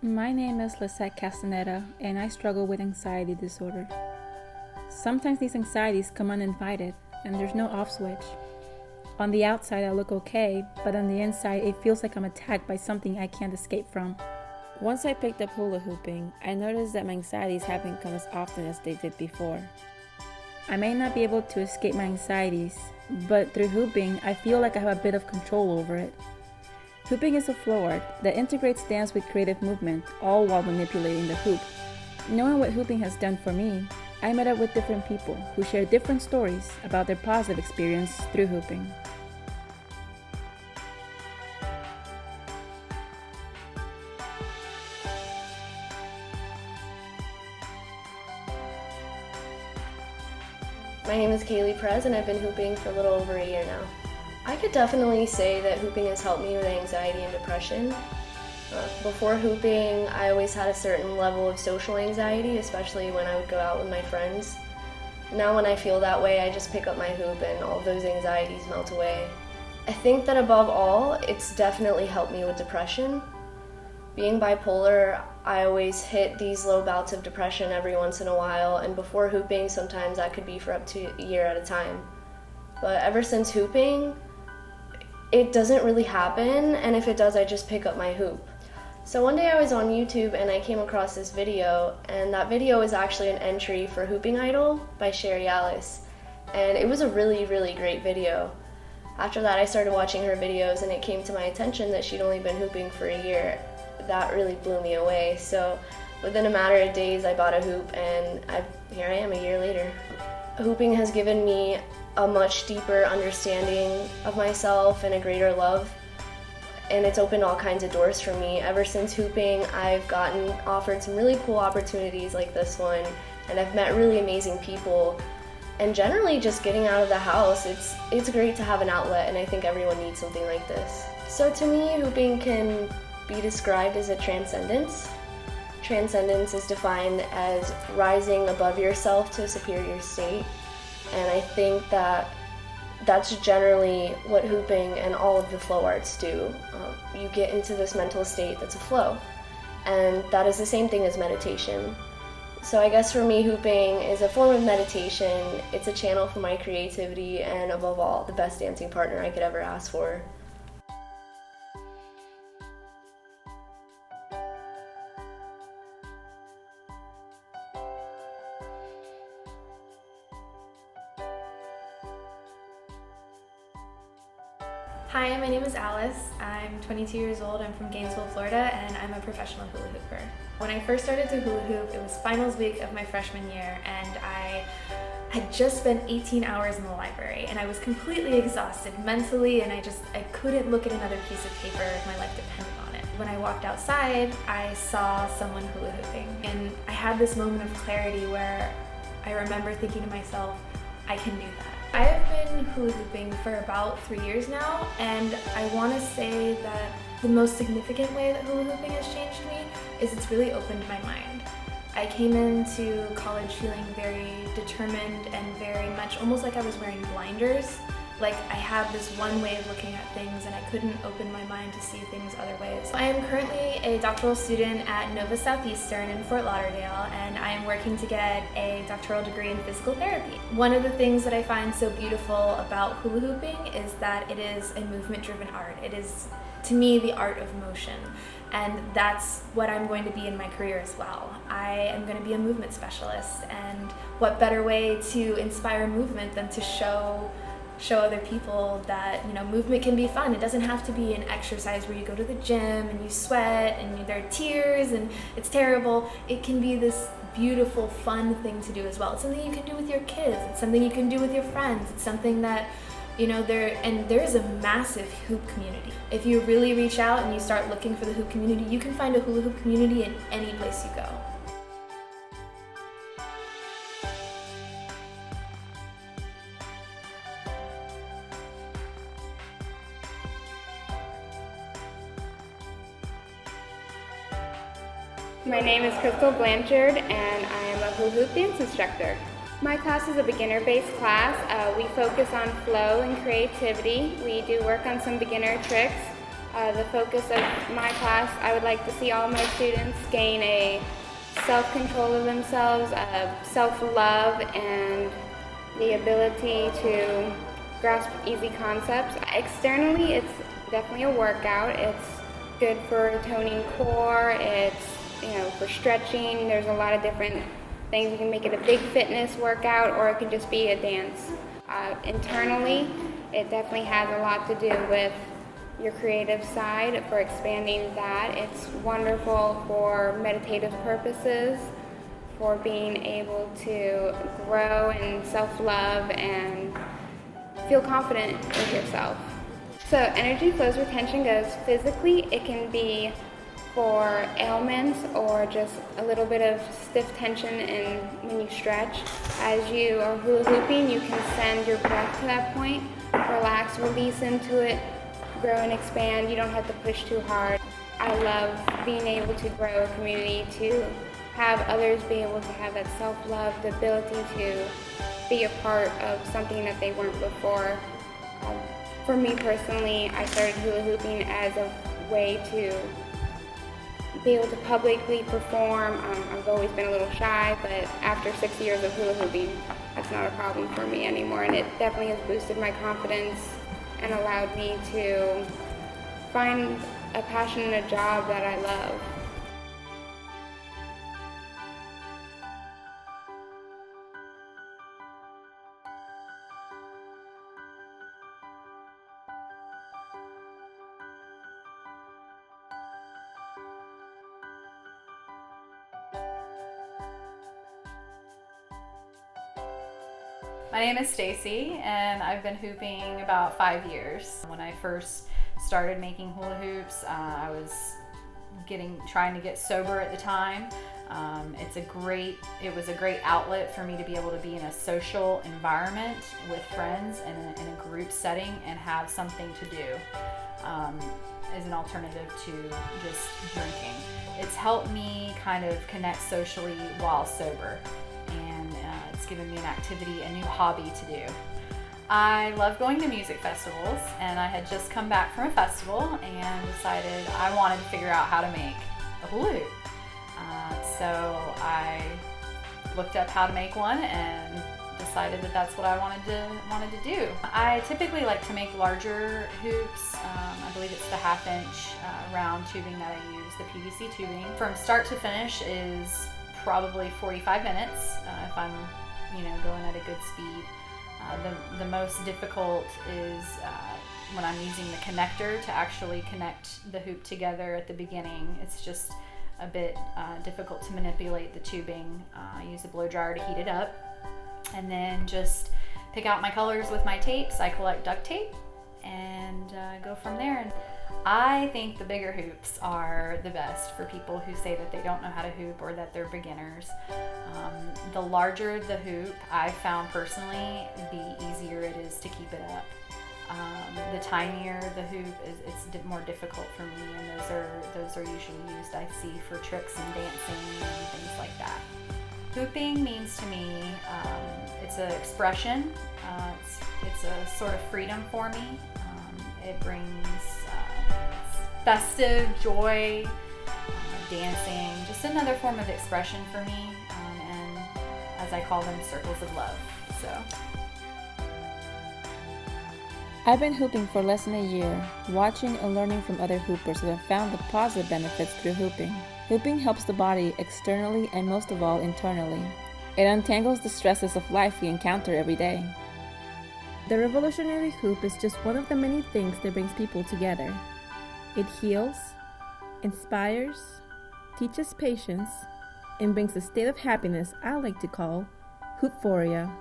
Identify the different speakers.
Speaker 1: My name is Lisette Castaneda, and I struggle with anxiety disorder. Sometimes these anxieties come uninvited, and there's no off switch. On the outside, I look okay, but on the inside, it feels like I'm attacked by something I can't escape from. Once I picked up hula hooping, I noticed that my anxieties haven't come as often as they did before. I may not be able to escape my anxieties, but through hooping, I feel like I have a bit of control over it. Hooping is a flow art that integrates dance with creative movement, all while manipulating the hoop. Knowing what hooping has done for me, I met up with different people who share different stories about their positive experience through hooping.
Speaker 2: My name is Kaylee Perez and I've been hooping for a little over a year now. I could definitely say that hooping has helped me with anxiety and depression. Before hooping, I always had a certain level of social anxiety, especially when I would go out with my friends. Now when I feel that way, I just pick up my hoop and all of those anxieties melt away. I think that above all, it's definitely helped me with depression. Being bipolar, I always hit these low bouts of depression every once in a while, and before hooping, sometimes that could be for up to a year at a time. But ever since hooping, it doesn't really happen, and if it does, I just pick up my hoop. So one day I was on YouTube and I came across this video, and that video is actually an entry for Hooping Idol by Sherry Alice, and it was a really, really great video. After that, I started watching her videos and it came to my attention that she'd only been hooping for a year. That really blew me away, so within a matter of days I bought a hoop and here I am a year later. Hooping has given me a much deeper understanding of myself and a greater love, and it's opened all kinds of doors for me. Ever since hooping, I've gotten offered some really cool opportunities like this one, and I've met really amazing people, and generally just getting out of the house, it's great to have an outlet, and I think everyone needs something like this. So to me, hooping can be described as a transcendence. Transcendence is defined as rising above yourself to a superior state. And I think that that's generally what hooping and all of the flow arts do. You get into this mental state that's a flow. And that is the same thing as meditation. So I guess for me, hooping is a form of meditation. It's a channel for my creativity, and above all, the best dancing partner I could ever ask for.
Speaker 3: Hi, my name is Alice. I'm 22 years old. I'm from Gainesville, Florida, and I'm a professional hula hooper. When I first started to hula hoop, it was finals week of my freshman year, and I had just spent 18 hours in the library, and I was completely exhausted mentally, and I couldn't look at another piece of paper if my life depended on it. When I walked outside, I saw someone hula hooping, and I had this moment of clarity where I remember thinking to myself, I can do that. I have been hula hooping for about 3 years now, and I want to say that the most significant way that hula hooping has changed me is it's really opened my mind. I came into college feeling very determined and very much almost like I was wearing blinders. Like I had this one way of looking at things and I couldn't open my mind to see things other ways. I am currently a doctoral student at Nova Southeastern in Fort Lauderdale, and I am working to get a doctoral degree in physical therapy. One of the things that I find so beautiful about hula hooping is that it is a movement-driven art. It is, to me, the art of motion. And that's what I'm going to be in my career as well. I am going to be a movement specialist, and what better way to inspire movement than to show other people that, movement can be fun. It doesn't have to be an exercise where you go to the gym and you sweat and there are tears and it's terrible. It can be this beautiful, fun thing to do as well. It's something you can do with your kids. It's something you can do with your friends. It's something that, there's a massive hoop community. If you really reach out and you start looking for the hoop community, you can find a hula hoop community in any place you go.
Speaker 4: My name is Crystal Blanchard, and I am a hula hoop dance instructor. My class is a beginner-based class. We focus on flow and creativity. We do work on some beginner tricks. The focus of my class, I would like to see all my students gain a self-control of themselves, self-love, and the ability to grasp easy concepts. Externally, it's definitely a workout. It's good for toning core, it's for stretching. There's a lot of different things. You can make it a big fitness workout, or it can just be a dance. Internally, it definitely has a lot to do with your creative side, for expanding that. It's wonderful for meditative purposes, for being able to grow in self-love and feel confident with yourself. So energy flows where tension goes. Physically, it can be for ailments or just a little bit of stiff tension when you stretch. As you are hula hooping, you can send your breath to that point, relax, release into it, grow and expand. You don't have to push too hard. I love being able to grow a community, to have others be able to have that self-love, the ability to be a part of something that they weren't before. For me personally, I started hula hooping as a way to be able to publicly perform. I've always been a little shy, but after 6 years of hula hooping, that's not a problem for me anymore, and it definitely has boosted my confidence and allowed me to find a passion in a job that I love.
Speaker 5: My name is Stacy, and I've been hooping about 5 years. When I first started making hula hoops, I was trying to get sober at the time. It was a great outlet for me to be able to be in a social environment with friends and in a group setting and have something to do as an alternative to just drinking. It's helped me kind of connect socially while sober. It's given me an activity, a new hobby to do. I love going to music festivals, and I had just come back from a festival and decided I wanted to figure out how to make a hula hoop. So I looked up how to make one and decided that that's what I wanted to do. I typically like to make larger hoops. I believe it's the 1/2-inch round tubing that I use, the PVC tubing. From start to finish is probably 45 minutes if I'm going at a good speed. The most difficult is when I'm using the connector to actually connect the hoop together at the beginning. It's just a bit difficult to manipulate the tubing. I use a blow dryer to heat it up, and then just pick out my colors with my tapes. I collect duct tape and go from there. And I think the bigger hoops are the best for people who say that they don't know how to hoop or that they're beginners. The larger the hoop, I've found personally, the easier it is to keep it up. The tinier the hoop, it's more difficult for me, and those are usually used, I see, for tricks and dancing and things like that. Hooping means to me, it's an expression. It's a sort of freedom for me. It brings festive joy, dancing, just another form of expression for me, and as I call them, circles of love. So
Speaker 1: I've been hooping for less than a year, watching and learning from other hoopers who have found the positive benefits through hooping. Hooping helps the body externally and most of all internally. It untangles the stresses of life we encounter every day. The revolutionary hoop is just one of the many things that brings people together. It heals, inspires, teaches patience, and brings a state of happiness I like to call Hoop-Phoria.